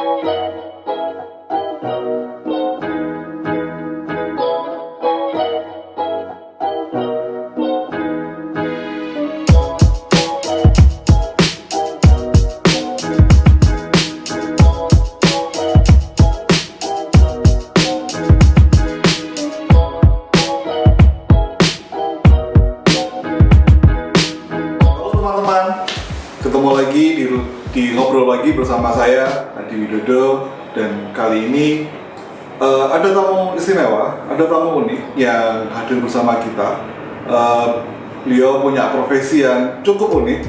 Ketemu lagi di ngobrol lagi bersama saya Adi Widodo, dan kali ini ada tamu istimewa, ada tamu unik yang hadir bersama kita. Beliau punya profesi yang cukup unik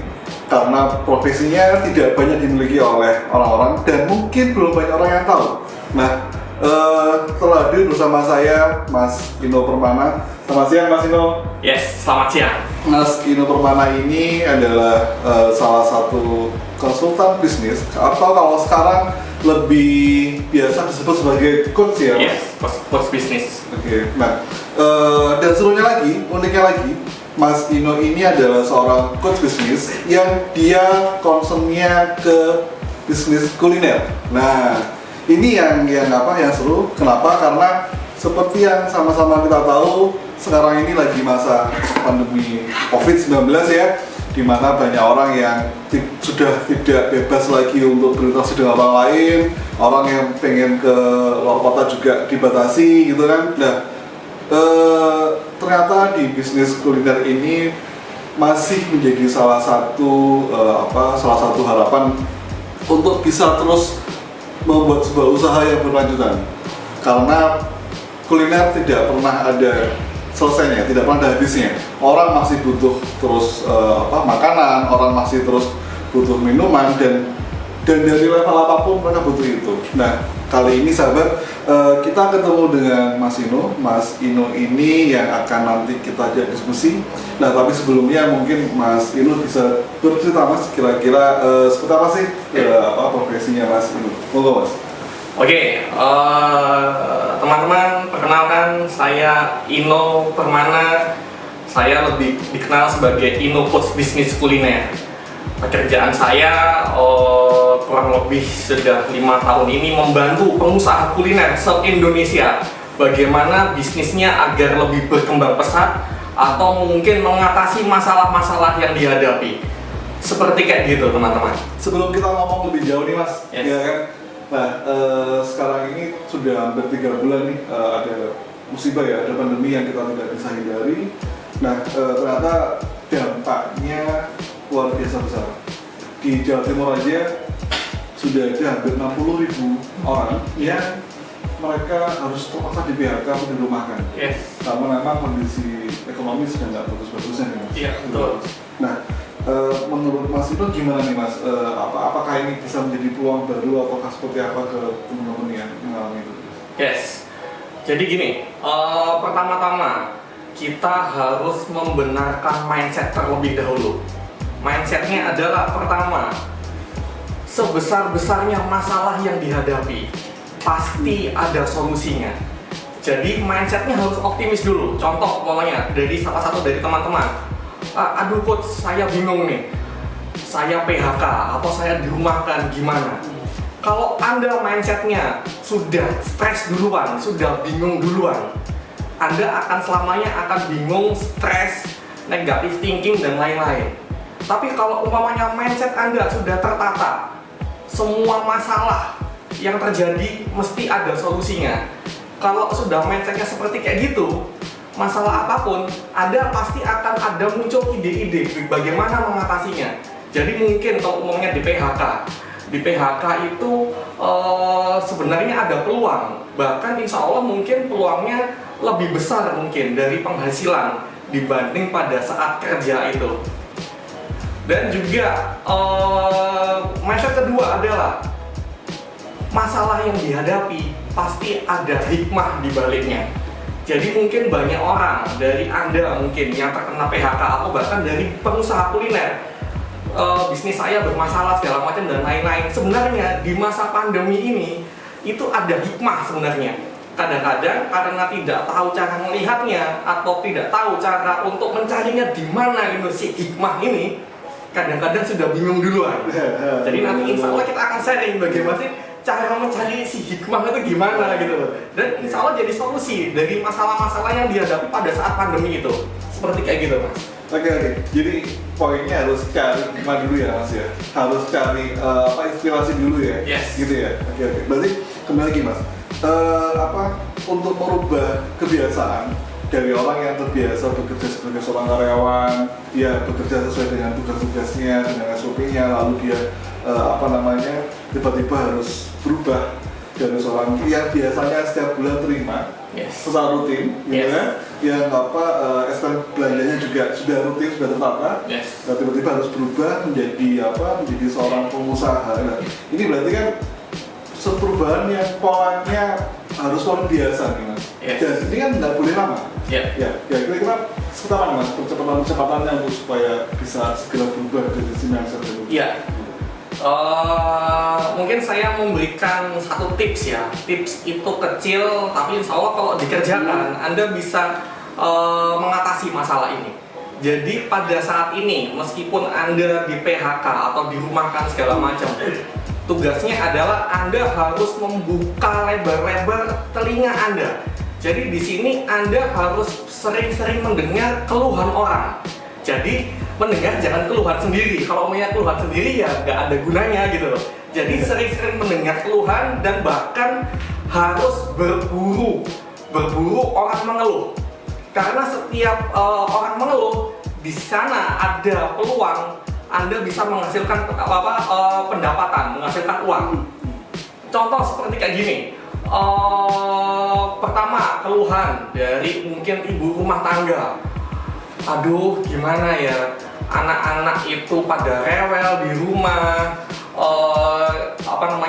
karena profesinya tidak banyak dimiliki oleh orang-orang dan mungkin belum banyak orang yang tahu. Nah, telah hadir bersama saya Mas Ino Permana. Selamat siang Mas Ino. Yes, selamat siang. Mas Ino Permana ini adalah salah satu konsultan bisnis, atau kalau sekarang lebih biasa disebut sebagai coach ya? Yes, coach bisnis. Oke. Nah, dan serunya lagi, uniknya lagi, Mas Ino ini adalah seorang coach bisnis yang dia concernnya ke bisnis kuliner. Nah, ini yang seru. Kenapa? Karena seperti yang sama-sama kita tahu, sekarang ini lagi masa pandemi COVID-19 ya, di mana banyak orang yang sudah tidak bebas lagi untuk berinteraksi dengan orang lain, orang yang pengen ke luar kota juga dibatasi gitu kan. Nah, ternyata di bisnis kuliner ini masih menjadi salah satu harapan untuk bisa terus membuat sebuah usaha yang berlanjutan, karena kuliner tidak pernah ada selesainya, tidak pernah ada habisnya. Orang masih butuh terus makanan, orang masih terus butuh minuman, dan dari level apapun mereka butuh itu. Nah, kali ini sahabat, kita ketemu dengan Mas Ino. Mas Ino ini yang akan nanti kita ajak diskusi. Nah, tapi sebelumnya mungkin Mas Ino bisa bercerita Mas, kira-kira seperti apa sih profesinya Mas Ino? Monggo Mas. Oke, teman-teman, perkenalkan saya Ino Permana. Saya lebih dikenal sebagai Ino Coach Bisnis Kuliner. Pekerjaan saya kurang lebih sudah 5 tahun ini membantu pengusaha kuliner se-Indonesia bagaimana bisnisnya agar lebih berkembang pesat atau mungkin mengatasi masalah-masalah yang dihadapi. Seperti kayak gitu, teman-teman. Sebelum kita ngomong lebih jauh nih Mas, yes. Ya kan? Nah, sekarang ini sudah hampir 3 bulan nih, ada musibah ya, ada pandemi yang kita tidak bisa hindari. Nah, ternyata dampaknya luar biasa besar. Di Jawa Timur aja sudah ada hampir 60.000 orang yang mereka harus terpaksa di PHK atau dirumahkan. Yes. Karena memang kondisi ekonomi sedang nggak bagus-bagusnya nih Mas. Iya, betul. Nah, menurut Mas itu gimana nih Mas? Apakah ini bisa menjadi peluang baru, apakah seperti apa ke teman-teman yang mengalami itu? Yes. Jadi gini, pertama-tama kita harus membenarkan mindset terlebih dahulu. Mindsetnya adalah pertama, sebesar-besarnya masalah yang dihadapi pasti ada solusinya. Jadi mindsetnya harus optimis dulu. Contoh umpamanya dari salah satu dari teman-teman, aduh coach, saya bingung nih, saya PHK atau saya dirumahkan, gimana? Kalau Anda mindsetnya sudah stres duluan, sudah bingung duluan, Anda akan selamanya akan bingung, stres, negative thinking dan lain-lain. Tapi kalau umpamanya mindset Anda sudah tertata, semua masalah yang terjadi mesti ada solusinya. Kalau sudah mindsetnya seperti kayak gitu, masalah apapun, Anda pasti akan ada muncul ide-ide bagaimana mengatasinya. Jadi mungkin kalau umumnya di PHK itu sebenarnya ada peluang. Bahkan insya Allah mungkin peluangnya lebih besar mungkin dari penghasilan dibanding pada saat kerja itu. Dan juga mindset kedua adalah masalah yang dihadapi pasti ada hikmah di baliknya. Jadi mungkin banyak orang dari Anda mungkin yang terkena PHK atau bahkan dari pengusaha kuliner, bisnis saya bermasalah segala macam dan lain-lain. Sebenarnya di masa pandemi ini itu ada hikmah sebenarnya. Kadang-kadang karena tidak tahu cara melihatnya atau tidak tahu cara untuk mencarinya di mana ini si hikmah ini, kadang-kadang sudah bingung duluan. Jadi nanti insya Allah kita akan sharing bagaimana sih cara mencari si hikmah itu gimana gitu loh. Dan insya Allah jadi solusi dari masalah-masalah yang dihadapi pada saat pandemi itu. Seperti kayak gitu Mas. Oke. Jadi poinnya harus cari hikmah dulu ya Mas ya. Harus cari inspirasi dulu ya. Yes. Gitu ya. Oke. Berarti kembali lagi Mas. Untuk merubah kebiasaan dari orang yang terbiasa bekerja sebagai seorang karyawan, dia bekerja sesuai dengan tugas-tugasnya, dengan SOP-nya, lalu dia tiba-tiba harus berubah dari seorang yang biasanya setiap bulan terima secara rutin, gitu kan? Yang SPM belanjanya juga sudah rutin, sudah tertata, dan tiba-tiba harus berubah menjadi seorang pengusaha. Nah, ini berarti kan perubahan yang polanya harus luar biasa nih Mas. Dan ini kan nggak boleh lama. Ya kira-kira seperti apa Mas percepatannya untuk supaya bisa segera berubah dari sini yang seperti itu? Mungkin saya memberikan satu tips ya. Tips itu kecil, tapi insya Allah kalau dikerjakan, Anda bisa mengatasi masalah ini. Jadi pada saat ini, meskipun Anda di PHK atau dirumahkan segala macam, tugasnya adalah Anda harus membuka lebar-lebar telinga Anda. Jadi di sini Anda harus sering-sering mendengar keluhan orang. Jadi mendengar jangan keluhan sendiri. Kalau punya keluhan sendiri ya nggak ada gunanya gitu loh. Jadi sering-sering mendengar keluhan dan bahkan harus berburu orang mengeluh. Karena setiap orang mengeluh di sana ada peluang Anda bisa menghasilkan pendapatan, menghasilkan uang. Contoh seperti kayak gini. Pertama, keluhan dari mungkin ibu rumah tangga. Aduh, gimana ya? Anak-anak itu pada rewel di rumah.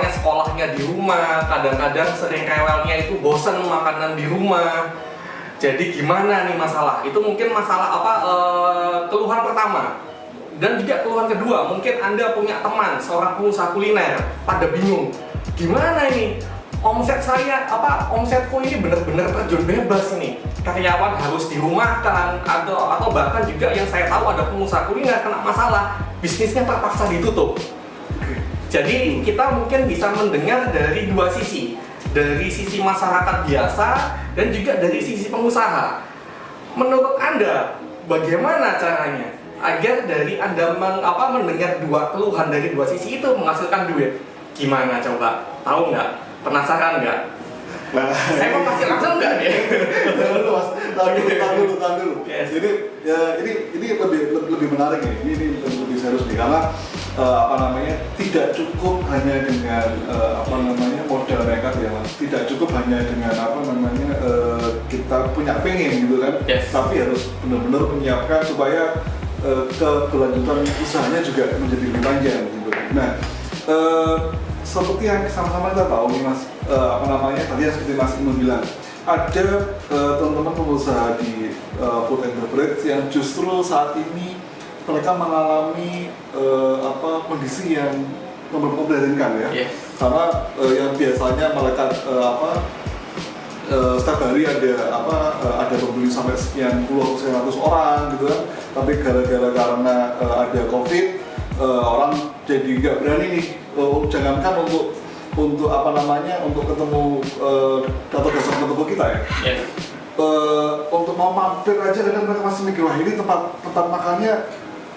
Sekolahnya di rumah. Kadang-kadang sering rewelnya itu bosen makanan di rumah. Jadi gimana nih masalah? Itu mungkin masalah keluhan pertama. Dan juga keluhan kedua, mungkin Anda punya teman seorang pengusaha kuliner pada bingung. Gimana ini? Omsetku ini benar-benar terjun bebas ini. Karyawan harus dirumahkan atau bahkan juga yang saya tahu ada pengusaha kuliner kena masalah, bisnisnya terpaksa ditutup. Jadi kita mungkin bisa mendengar dari dua sisi. Dari sisi masyarakat biasa dan juga dari sisi pengusaha. Menurut Anda, bagaimana caranya agar dari Anda mendengar dua keluhan dari dua sisi itu menghasilkan duit? Gimana coba? Tahu nggak? Penasaran nggak? Nah, saya mau kasih langsung nggak nih? Tahan dulu. Yes. Jadi ya, ini lebih menarik nih. Ini lebih serius nih karena tidak cukup hanya dengan modal nekat ya Mas. Tidak cukup hanya dengan kita punya pengen gitu kan. Yes. Tapi harus benar-benar menyiapkan supaya keberlanjutan usahanya juga menjadi lebih panjang gitu. Nah, seperti yang sama-sama kita tahu nih Mas, tadi yang seperti Mas Imun bilang, ada teman-teman pengusaha di food and beverage yang justru saat ini mereka mengalami kondisi yang memprihatinkan ya. Yes. Karena yang biasanya mereka setiap hari ada pembeli sampai sekian puluh atau 100 orang gitu kan, tapi gara-gara karena ada COVID, orang jadi nggak berani nih, jangankan untuk ketemu atau datang ke toko kita ya. Yes. Untuk mau mampir aja kadang mereka masih mikir, wah ini tempat makannya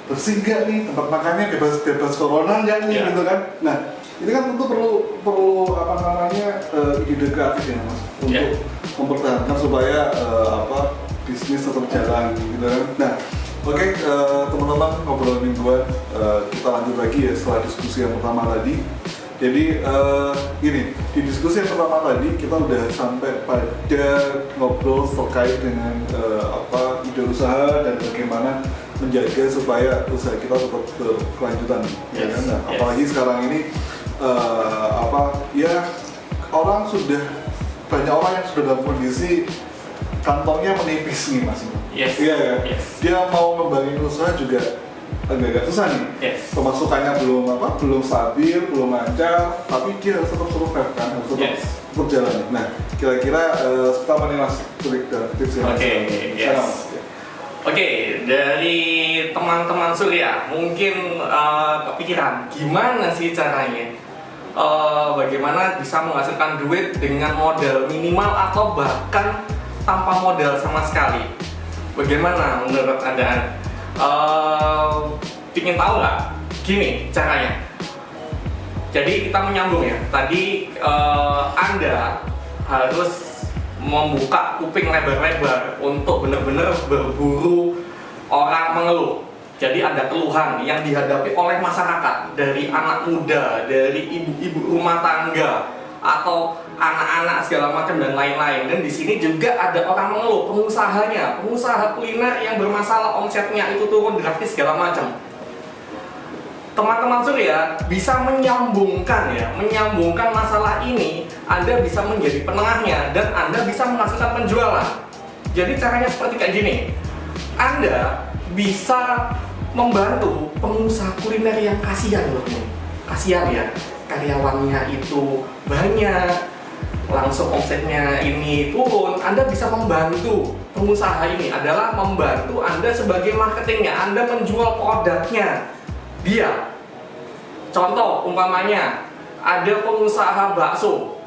bersih nggak nih, tempat makannya bebas corona nggak nih, gitu kan. Nah, ini kan tentu perlu ide kreatif ya Mas, untuk mempertahankan supaya bisnis tetap jalan gitu kan. Nah, oke, teman-teman, ngobrol mingguan, kita lanjut lagi ya setelah diskusi yang pertama tadi. Jadi di diskusi yang pertama tadi kita udah sampai pada ngobrol terkait dengan ide usaha dan bagaimana menjaga supaya usaha kita tetap berkelanjutan. Ya kan? Nah, apalagi sekarang ini banyak orang yang sudah dalam kondisi kantongnya menipis nih Mas. Yes. Iya ya. Yes. Dia mau ngembangin usaha juga agak susah nih. Yes. Pemasukannya belum stabil, belum lancar, tapi dia harus tetap survive kan, harus tetap berjalan. Nah, kira-kira apa nih Mas trik dan tips yang Oke, dari teman-teman Surya mungkin kepikiran gimana sih caranya bagaimana bisa menghasilkan duit dengan modal minimal atau bahkan tanpa modal sama sekali. Bagaimana menurut Anda? Ingin tahu nggak? Gini caranya. Jadi kita menyambung ya. Tadi Anda harus membuka kuping lebar-lebar untuk benar-benar berburu orang mengeluh. Jadi ada keluhan yang dihadapi oleh masyarakat dari anak muda, dari ibu-ibu rumah tangga, atau anak-anak segala macam dan lain-lain. Dan di sini juga ada orang mengeluh, pengusahanya, pengusaha kuliner yang bermasalah, omsetnya itu turun drastis segala macam. Teman-teman Surya bisa menyambungkan masalah ini. Anda bisa menjadi penengahnya dan Anda bisa menghasilkan penjualan. Jadi caranya seperti kayak gini. Anda bisa membantu pengusaha kuliner yang kasihan loh nih. Kasihan ya, karyawannya itu banyak, langsung omsetnya ini turun. Anda bisa membantu pengusaha ini adalah membantu Anda sebagai marketingnya. Anda menjual produknya dia. Contoh umpamanya ada pengusaha bakso,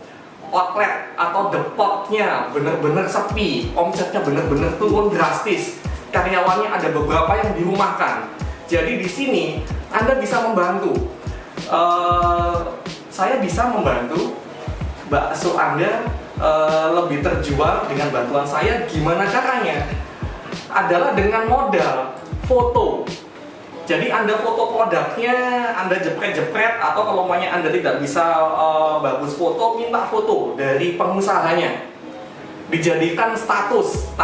outlet atau depotnya benar-benar sepi, omsetnya benar-benar turun drastis. Karyawannya ada beberapa yang dirumahkan. Jadi di sini Anda bisa membantu. Saya bisa membantu bakso Anda lebih terjual dengan bantuan saya. Gimana caranya? Adalah dengan modal foto. Jadi Anda foto produknya, Anda jepret-jepret, atau kalau Anda tidak bisa bagus foto, minta foto dari pengusahanya. Dijadikan status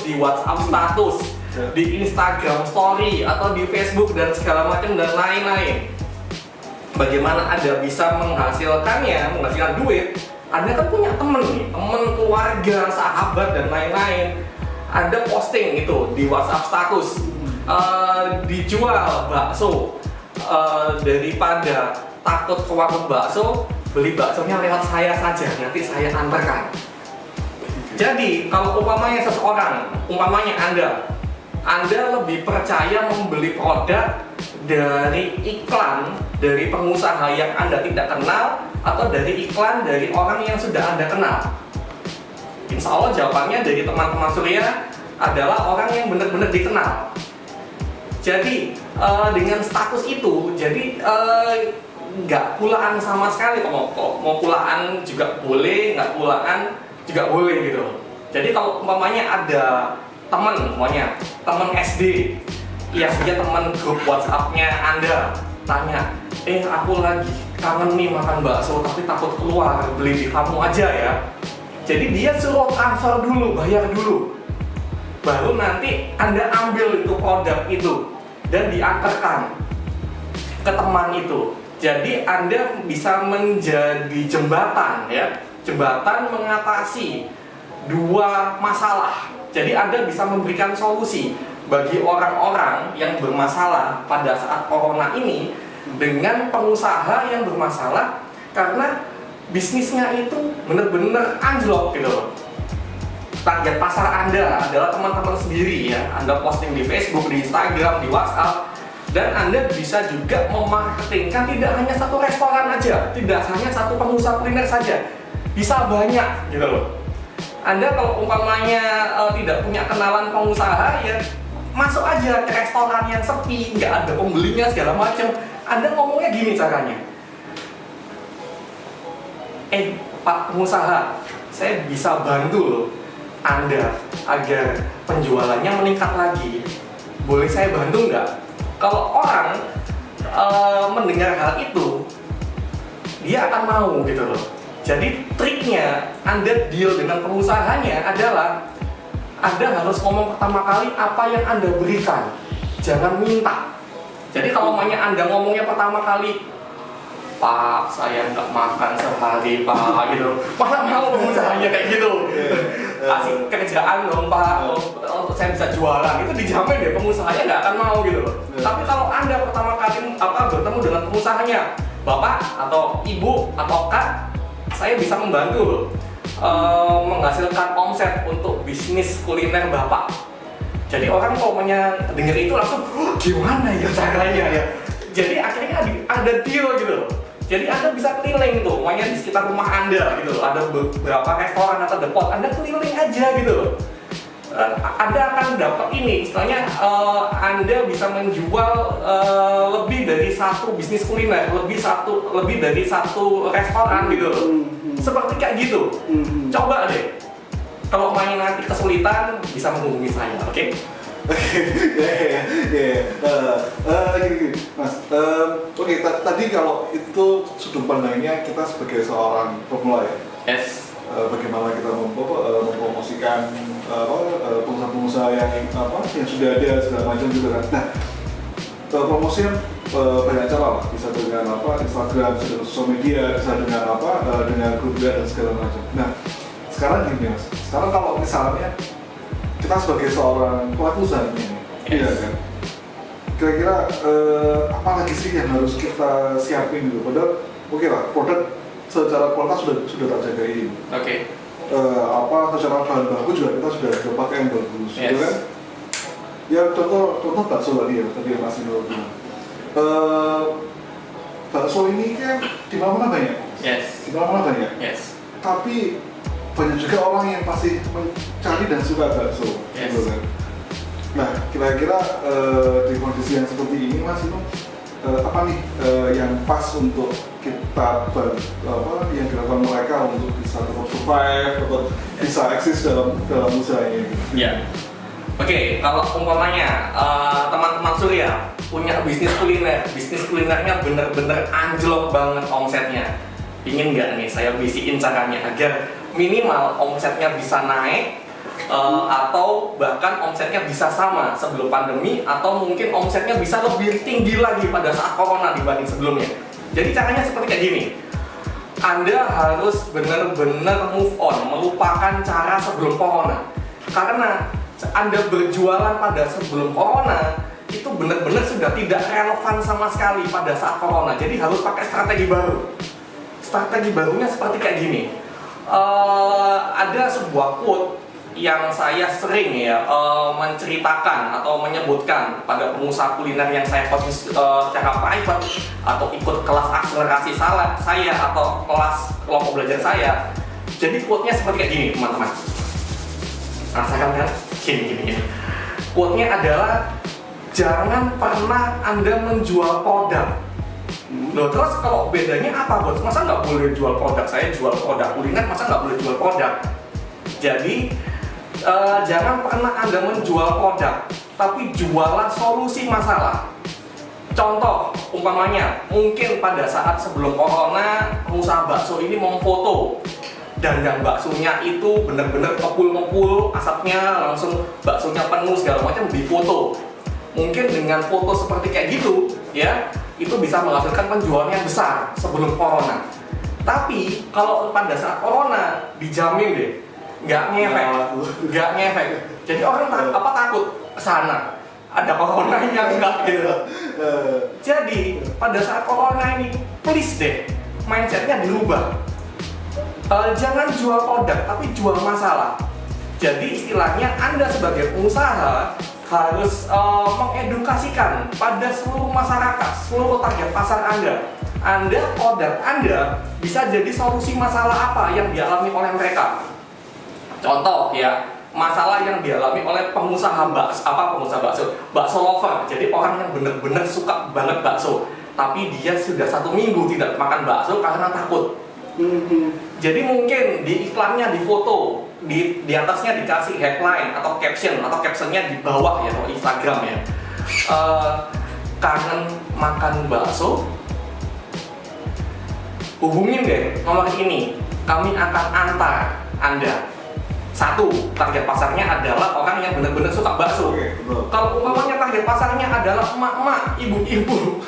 di WhatsApp status, di Instagram Story, atau di Facebook dan segala macam dan lain-lain. Bagaimana Anda bisa menghasilkannya, menghasilkan duit? Anda kan punya temen nih, temen, keluarga, sahabat dan lain-lain. Anda posting itu di WhatsApp status, dijual bakso, daripada takut ke warung bakso, beli baksonya lewat saya saja, nanti saya antarkan. Jadi kalau umpamanya seseorang, umpamanya Anda lebih percaya membeli produk dari iklan dari pengusaha yang Anda tidak kenal atau dari iklan dari orang yang sudah Anda kenal? Insya Allah jawabannya dari teman-teman Surya adalah orang yang benar-benar dikenal. Jadi dengan status itu, jadi nggak pulaan sama sekali. Kalau mau pulaan juga boleh, nggak pulaan juga boleh gitu. Jadi kalau umpamanya ada teman SD yang dia teman grup WhatsApp-nya Anda, tanya, aku lagi kangen nih makan bakso tapi takut keluar, beli di kamu aja ya. Jadi dia suruh transfer dulu, bayar dulu, baru nanti Anda ambil itu produk itu dan diantarkan ke teman itu. Jadi Anda bisa menjadi jembatan ya, jembatan mengatasi dua masalah. Jadi Anda bisa memberikan solusi bagi orang-orang yang bermasalah pada saat corona ini dengan pengusaha yang bermasalah karena bisnisnya itu benar-benar anjlok gitu loh. Target pasar Anda adalah teman-teman sendiri ya. Anda posting di Facebook, di Instagram, di WhatsApp, dan Anda bisa juga memarketingkan tidak hanya satu restoran aja, tidak hanya satu pengusaha kuliner saja, bisa banyak gitu loh. Anda kalau umpamanya tidak punya kenalan pengusaha ya masuk aja ke restoran yang sepi, nggak ada pembelinya segala macam. Anda ngomongnya gini caranya, Pak pengusaha, saya bisa bantu loh Anda agar penjualannya meningkat lagi. Boleh saya bantu nggak? Kalau orang mendengar hal itu, dia akan mau gitu loh. Jadi triknya Anda deal dengan pengusahanya adalah Anda harus ngomong pertama kali apa yang Anda berikan, jangan minta. Jadi kalau Anda ngomongnya pertama kali, Pak, saya nggak makan sehari Pak, gitu. Masa mau pengusahanya kayak gitu? Kasih kerjaan dong Pak, untuk saya bisa jualan, itu dijamin deh pengusahanya nggak akan mau gitu loh. Tapi kalau Anda pertama kali bertemu dengan pengusahanya, Bapak atau Ibu atau Kak, saya bisa membantu loh, menghasilkan omset untuk bisnis kuliner Bapak. Jadi orang kalau dengar itu langsung, gimana ya caranya ya? Jadi akhirnya ada deal gitu loh. Jadi Anda bisa keliling tuh, makanya di sekitar rumah Anda gitu loh. Ada beberapa restoran atau depot, Anda keliling aja gitu loh. Anda akan dapat ini, istilahnya Anda bisa menjual lebih dari satu bisnis kuliner, lebih dari satu restoran gitu loh. Seperti kayak gitu. Coba deh. Kalau main nanti kesulitan, bisa menghubungi saya, oke? Gini, Mas. Oke, tadi kalau itu sudut pandangnya kita sebagai seorang pemula ya. Yes. Bagaimana kita mempromosikan pengusaha-pengusaha yang sudah ada segala macam gitu kan. Nah, promosinya banyak cara lah. Bisa dengan Instagram, bisa dengan sosial media, bisa dengan dengan grup dan segala macam. Nah, sekarang gini Mas. Sekarang kalau misalnya kita sebagai seorang pelaku usaha ini, iya kan? Kira-kira apa lagi sih yang harus kita siapin gitu? Padahal oke lah, produk secara kualitas sudah tak jagain. Oke. Secara bahan baku juga kita sudah pakai yang bagus, gitu kan? Ya contoh bakso tadi yang Mas Indro bilang. Bakso ini kan di mana-mana banyak. Yes. Di mana-mana banyak. Yes. Tapi banyak juga orang yang pasti mencari dan suka bakso, yes. Gitu kan? Nah, kira-kira di kondisi yang seperti ini Mas itu apa nih yang pas untuk kita yang dilakukan mereka untuk bisa tetap survive atau bisa eksis dalam usahanya gitu. Ya. Oke, kalau umpamanya teman-teman Surya punya bisnis kulinernya bener-bener anjlok banget omsetnya. Ingin nggak nih saya bisikin caranya agar minimal omsetnya bisa naik atau bahkan omsetnya bisa sama sebelum pandemi atau mungkin omsetnya bisa lebih tinggi lagi pada saat corona dibanding sebelumnya. Jadi caranya seperti kayak gini. Anda harus benar-benar move on, melupakan cara sebelum corona. Karena Anda berjualan pada sebelum corona itu benar-benar sudah tidak relevan sama sekali pada saat corona. Jadi harus pakai strategi baru. Strategi barunya seperti kayak gini. Ada sebuah quote yang saya sering menceritakan atau menyebutkan pada pengusaha kuliner yang saya coach secara private atau ikut kelas akselerasi saya atau kelas kelompok belajar saya. Jadi quote-nya seperti kayak gini teman-teman. Rasakan kan? Gini. Quote-nya adalah jangan pernah Anda menjual produk. Loh, terus kalau bedanya apa bos? Masa nggak boleh jual produk? Saya jual produk kuliner, masa nggak boleh jual produk? Jadi jangan pernah Anda menjual produk, tapi jualah solusi masalah. Contoh, umpamanya, mungkin pada saat sebelum corona, pengusaha bakso ini memfoto dan yang baksonya itu benar-benar ngepul, asapnya langsung baksonya penuh segala macam difoto. Mungkin dengan foto seperti kayak gitu, ya, itu bisa menghasilkan penjualan yang besar sebelum corona. Tapi kalau pada saat corona, dijamin deh, nggak ngefek. Jadi orang takut kesana, ada coronanya nggak gitu. Jadi pada saat corona ini, please deh, mindsetnya dirubah. Jangan jual produk, tapi jual masalah. Jadi istilahnya Anda sebagai pengusaha harus mengedukasikan pada seluruh masyarakat, seluruh target pasar Anda, produk Anda bisa jadi solusi masalah apa yang dialami oleh mereka. Contoh ya, masalah yang dialami oleh pengusaha bakso lover. Jadi orang yang benar-benar suka banget bakso, tapi dia sudah 1 minggu tidak makan bakso karena takut. Jadi mungkin di iklannya di foto, di atasnya dikasih headline atau captionnya di bawah ya, atau Instagram ya. Kangen makan bakso? Hubungin deh nomor ini, kami akan antar Anda. 1, target pasarnya adalah orang yang benar-benar suka bakso. Kalau umpamanya target pasarnya adalah emak-emak, ibu-ibu,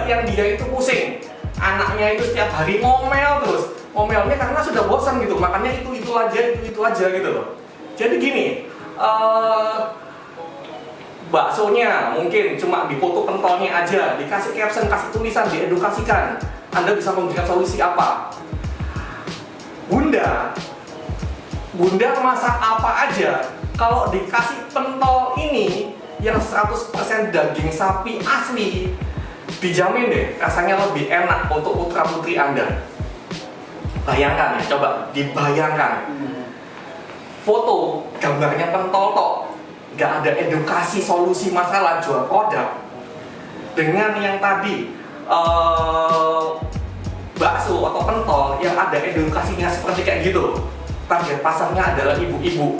yang dia itu pusing, anaknya itu setiap hari ngomelnya karena sudah bosan gitu, makannya itu aja gitu loh. Jadi gini, baksonya mungkin cuma di foto pentolnya aja, dikasih caption, kasih tulisan, diedukasikan. Anda bisa memberikan solusi apa? Bunda masak apa aja, kalau dikasih pentol ini yang 100% daging sapi asli, dijamin deh rasanya lebih enak untuk putra putri Anda. Bayangkan ya, coba dibayangkan foto gambarnya pentol tok, nggak ada edukasi solusi masalah jual produk, dengan yang tadi bakso atau pentol yang ada edukasinya seperti kayak gitu. Target pasarnya adalah ibu-ibu.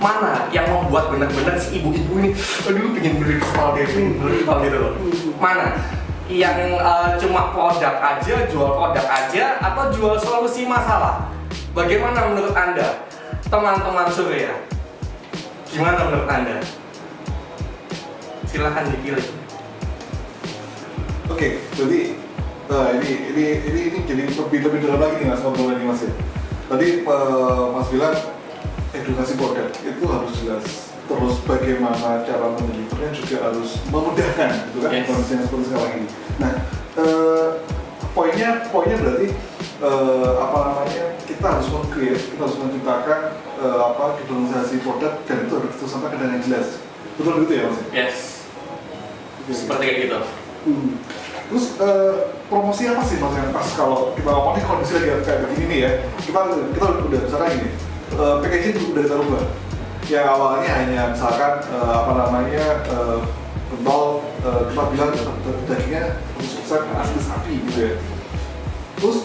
Mana yang membuat benar-benar si ibu-ibu ini aduh pengen beli kepal deh, pengen beli kepal gitu loh. Mana yang cuma produk aja, jual produk aja, atau jual solusi masalah? Bagaimana menurut Anda, teman-teman Surya? Gimana menurut Anda? Silahkan dipilih. Oke, jadi ini jadi lebih dalam lagi nih Mas, ngobrol lagi Mas ya. Tadi Mas bilang edukasi produk itu harus jelas, terus bagaimana cara mendelivernya juga harus memudahkan gitu kan, kondisinya seperti sekarang ini. Nah, poinnya berarti apa namanya, kita harus meng-create, kita harus menciptakan diferensiasi produk, dan itu harus tersampaikan dengan yang jelas. Betul begitu ya Mas? Yes. Seperti kayak gitu. Terus promosi apa sih Mas yang pas kalau kita ngomongin kondisi lagi kayak begini nih ya, kita udah misalkan gini, packaging udah kita rubah. Yang awalnya hanya misalkan pentol, kita bilang dagingnya 100% asli sapi gitu ya. Terus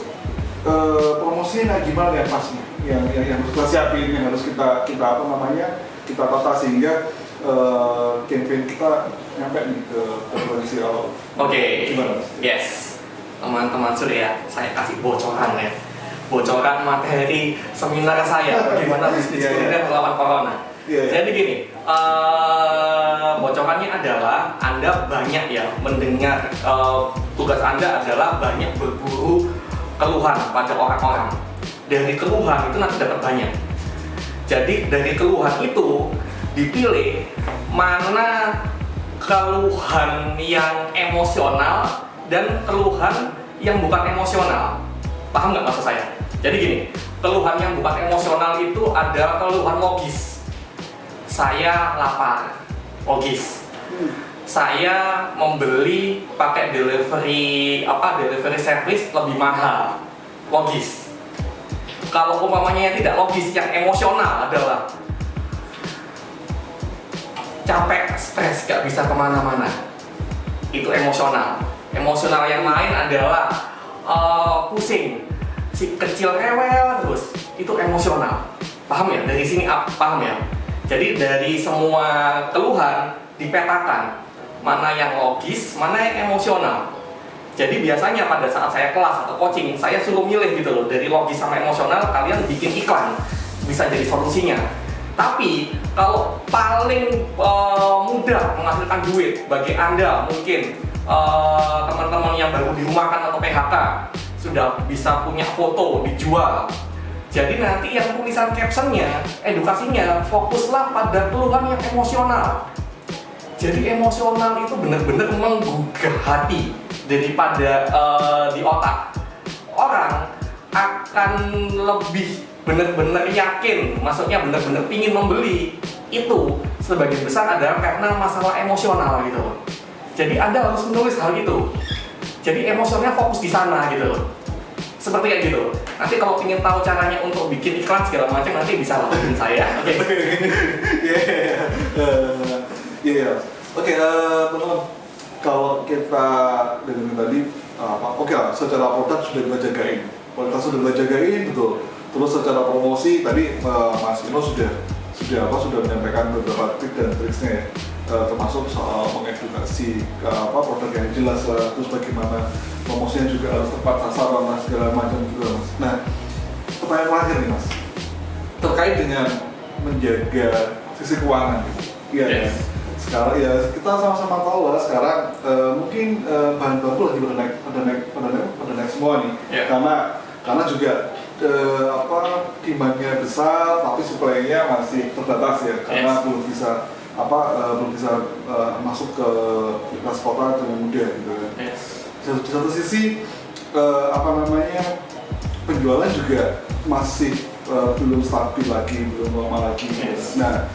promosinya gimana ya pas nih? Yang harus kita siapin, yang harus kita tata sehingga campaign kita nyampe nih ke kondisi awal. Oke. Yes. Teman-teman Surya, saya kasih bocoran ya. Bocoran materi seminar saya bagaimana bisnis kuliner melawan corona. Jadi gini, bocorannya adalah Anda banyak ya mendengar, tugas Anda adalah banyak berburu keluhan pada orang-orang. Dari keluhan itu nanti dapat banyak. Jadi dari keluhan itu dipilih mana keluhan yang emosional dan keluhan yang bukan emosional. Paham nggak maksud saya? Jadi gini, keluhan yang bukan emosional itu adalah keluhan logis. Saya lapar, logis. Saya membeli pakai delivery service lebih mahal, logis. Kalau umpamanya yang tidak logis, yang emosional adalah capek, stres, gak bisa kemana-mana. Itu emosional. Emosional yang lain adalah pusing, si kecil rewel terus. Itu emosional. Paham ya? Dari sini paham ya? Jadi dari semua keluhan dipetakan mana yang logis, mana yang emosional. Jadi biasanya pada saat saya kelas atau coaching, saya suruh milih gitu loh, dari logis sama emosional, kalian bikin iklan, bisa jadi solusinya. Tapi kalau paling mudah menghasilkan duit bagi Anda, mungkin teman-teman yang baru dirumahkan atau PHK sudah bisa punya foto dijual. Jadi nanti yang tulisan captionnya, edukasinya fokuslah pada keluhan yang emosional. Jadi emosional itu benar-benar menggugah hati daripada di otak. Orang akan lebih benar-benar yakin, maksudnya benar-benar ingin membeli itu sebagian besar adalah karena masalah emosional gitu. Jadi Anda harus menulis hal itu. Jadi emosionalnya fokus di sana gitu. Seperti kayak gitu. Nanti kalau ingin tahu caranya untuk bikin iklan segala macam, nanti bisa hubungin saya. Oke. Iya. Oke, teman-teman. Kalau kita dengerin tadi, oke lah, secara produk sudah kita jagain, kualitas sudah kita jagain, betul. Terus secara promosi tadi Mas Ino sudah menyampaikan beberapa trik dan triksnya ya, termasuk soal mengedukasi produk yang jelas lah, terus bagaimana promosinya juga harus tepat sasaran lah, segala macam juga Mas. Nah, pertanyaan terakhir nih Mas, terkait dengan menjaga sisi keuangan, iya ya. Sekarang ya kita sama-sama tahu lah sekarang mungkin bahan baku lagi pada naik semua nih, karena juga demandnya besar tapi supply-nya masih terbatas ya, karena belum bisa masuk ke lintas kota dengan mudah gitu ya. Di satu sisi penjualan juga masih belum stabil lagi, belum normal lagi. Nah,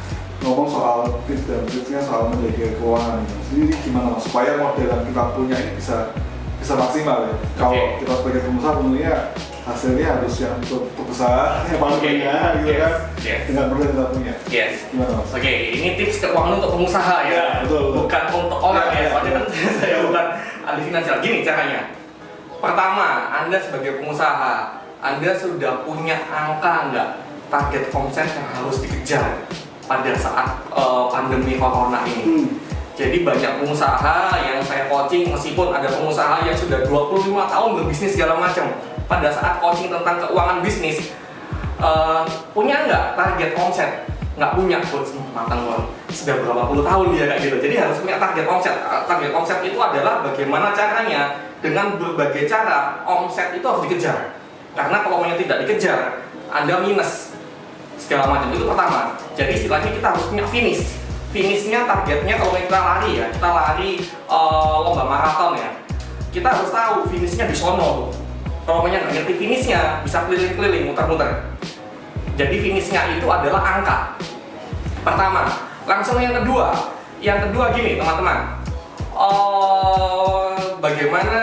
ngomong soal tips dan triknya soal menjaga keuangan. Jadi gimana Mas supaya model yang kita punya ini bisa maksimal ya. Kalau kita sebagai pengusaha tentunya hasilnya harus yang terbesar, yang paling banyak gitu kan. Dengan model yang kita punya. Gimana Mas? Oke, ini tips keuangan untuk pengusaha ya. Betul. Bukan untuk orang ya. Soalnya kan saya bukan ahli finansial. Gini caranya. Pertama, Anda sebagai pengusaha, Anda sudah punya angka nggak target omset yang harus dikejar pada saat pandemi corona ini. Jadi banyak pengusaha yang saya coaching, meskipun ada pengusaha yang sudah 25 tahun berbisnis segala macam, pada saat coaching tentang keuangan bisnis, punya nggak target omset? Nggak punya, coach, matang banget. Sudah berapa puluh tahun dia kayak gitu. Jadi harus punya target omset. Target omset itu adalah bagaimana caranya, dengan berbagai cara omset itu harus dikejar. Karena kalau mau tidak dikejar, Anda minus segala macam. Itu pertama. Jadi istilahnya kita harus punya finish. Finishnya targetnya kalau kita lari ya, kita lari lomba maraton ya. Kita harus tahu finishnya di sono. Kalau nggak ngerti finishnya, bisa keliling-keliling, muter-muter. Jadi finishnya itu adalah angka. Pertama, langsung yang kedua. Yang kedua gini teman-teman. Bagaimana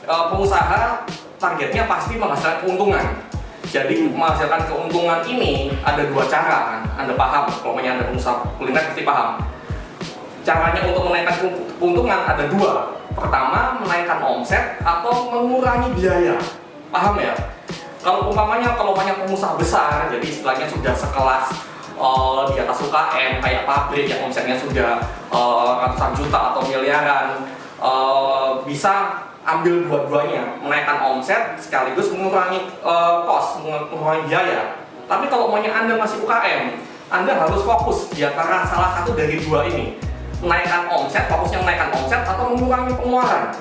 pengusaha targetnya pasti menghasilkan keuntungan. Jadi menghasilkan keuntungan ini ada dua cara kan, Anda paham, kalau Anda pengusaha kuliner pasti paham. Caranya untuk menaikkan keuntungan ada dua. Pertama, menaikkan omset atau mengurangi biaya. Paham ya? Kalau umpamanya pengusaha besar, jadi istilahnya sudah sekelas di atas UKM, kayak pabrik yang omsetnya sudah ratusan juta atau miliaran, bisa ambil dua-duanya, menaikkan omset sekaligus mengurangi cost, mengurangi biaya. Tapi kalau maunya Anda masih UKM, Anda harus fokus di antara salah satu dari dua ini. Menaikkan omset, fokusnya menaikkan omset atau mengurangi pengeluaran.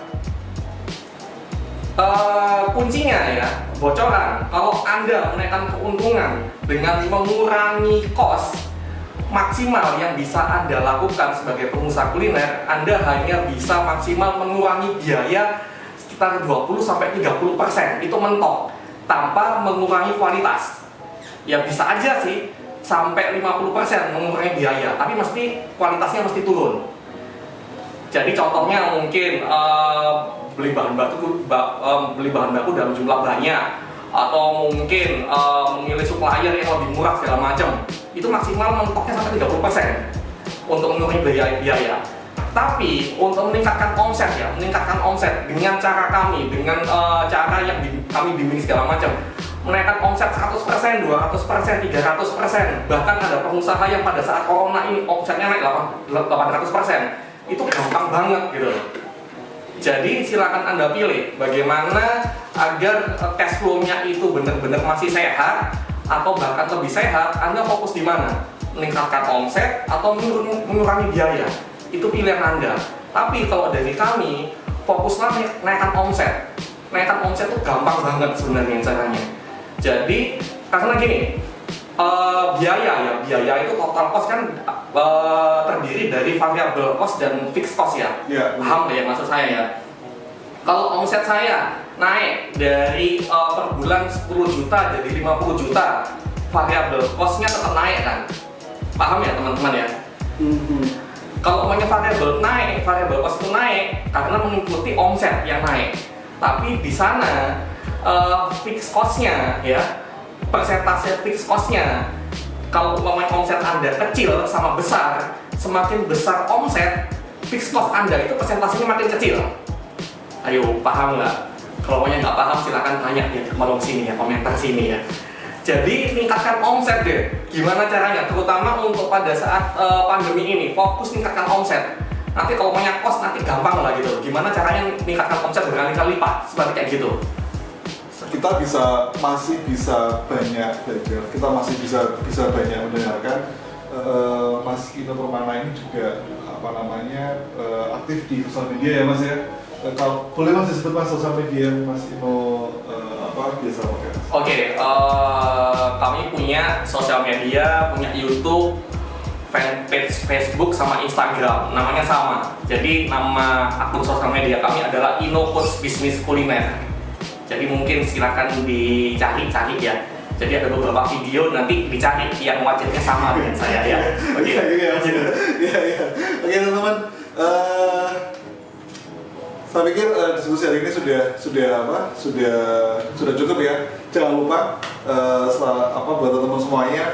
Kuncinya ya, bocoran. Kalau Anda menaikkan keuntungan dengan mengurangi cost, maksimal yang bisa Anda lakukan sebagai pengusaha kuliner, Anda hanya bisa maksimal mengurangi biaya sekitar 20-30%, itu mentok, tanpa mengurangi kualitas. Ya bisa aja sih sampai 50% mengurangi biaya, tapi kualitasnya mesti turun. Jadi contohnya mungkin beli bahan baku dalam jumlah banyak, atau mungkin memilih supplier yang lebih murah segala macam. Itu maksimal mentoknya sampai 30% untuk mengurangi biaya. Tapi untuk meningkatkan omset dengan cara kami, dengan cara yang kami bimbing segala macam, menaikkan omset 100%, 200%, 300%. Bahkan ada pengusaha yang pada saat corona ini omsetnya naik 800%. Itu gampang banget gitu. Jadi silakan Anda pilih bagaimana agar cash flow-nya itu benar-benar masih sehat atau bahkan lebih sehat. Anda fokus di mana? Meningkatkan omset atau mengurangi biaya? Itu pilihan Anda. Tapi kalau dari kami, fokuslah naikkan omset. Naikkan omset itu gampang banget sebenarnya caranya. Jadi karena gini, biaya itu total cost kan terdiri dari variable cost dan fixed cost ya. Paham ya maksud saya ya? Kalau omset saya naik dari per bulan 10 juta jadi 50 juta, variable cost-nya tetap naik kan? Paham ya teman-teman ya? Kalau variable cost itu naik karena mengikuti omset yang naik. Tapi di sana fixed cost-nya ya, persentase fixed cost-nya, kalau umpamanya omset Anda kecil sama besar, semakin besar omset, fixed cost Anda itu persentasenya makin kecil. Ayo, paham nggak? Kalau nggak paham silahkan tanya di kolom sini ya, komentar sini ya. Jadi tingkatkan omset deh. Gimana caranya? Terutama untuk pada saat pandemi ini, fokus tingkatkan omset. Nanti kalau punya cost nanti gampang lah gitu. Gimana caranya meningkatkan omset berkali-kali lipat seperti kayak gitu. Kita masih bisa banyak belajar, kita masih bisa banyak mendengarkan. Mas Ino Permana ini juga aktif di sosial media ya Mas ya. Kalau boleh Mas disebut Mas sosial media Mas Ino biasa pakai? Oke, kami punya sosial media, punya YouTube, fanpage Facebook sama Instagram, namanya sama. Jadi nama akun sosial media kami adalah Ino Coach Bisnis Kuliner. Jadi mungkin silakan dicari ya Jadi ada beberapa video, nanti dicari yang wajahnya sama dengan saya ya. Oke, Iya. Oke teman-teman, saya pikir diskusi hari ini sudah cukup ya. Jangan lupa buat teman-teman semuanya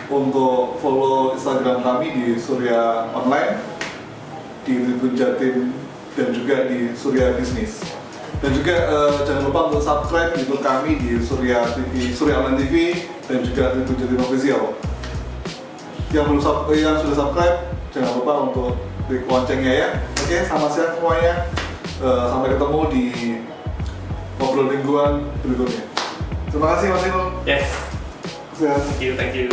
untuk follow Instagram kami di Surya Online, di Tribun Jatim, dan juga di Surya Bisnis. Dan juga jangan lupa untuk subscribe YouTube kami di Surya TV, Surya Online TV, dan juga Tribun Jatim Official. Yang sudah subscribe, jangan lupa untuk klik loncengnya ya. Oke, selamat siang semuanya. Sampai ketemu di ngobrol mingguan berikutnya. Terima kasih Mas Inul. Yes. Ya. Thank you.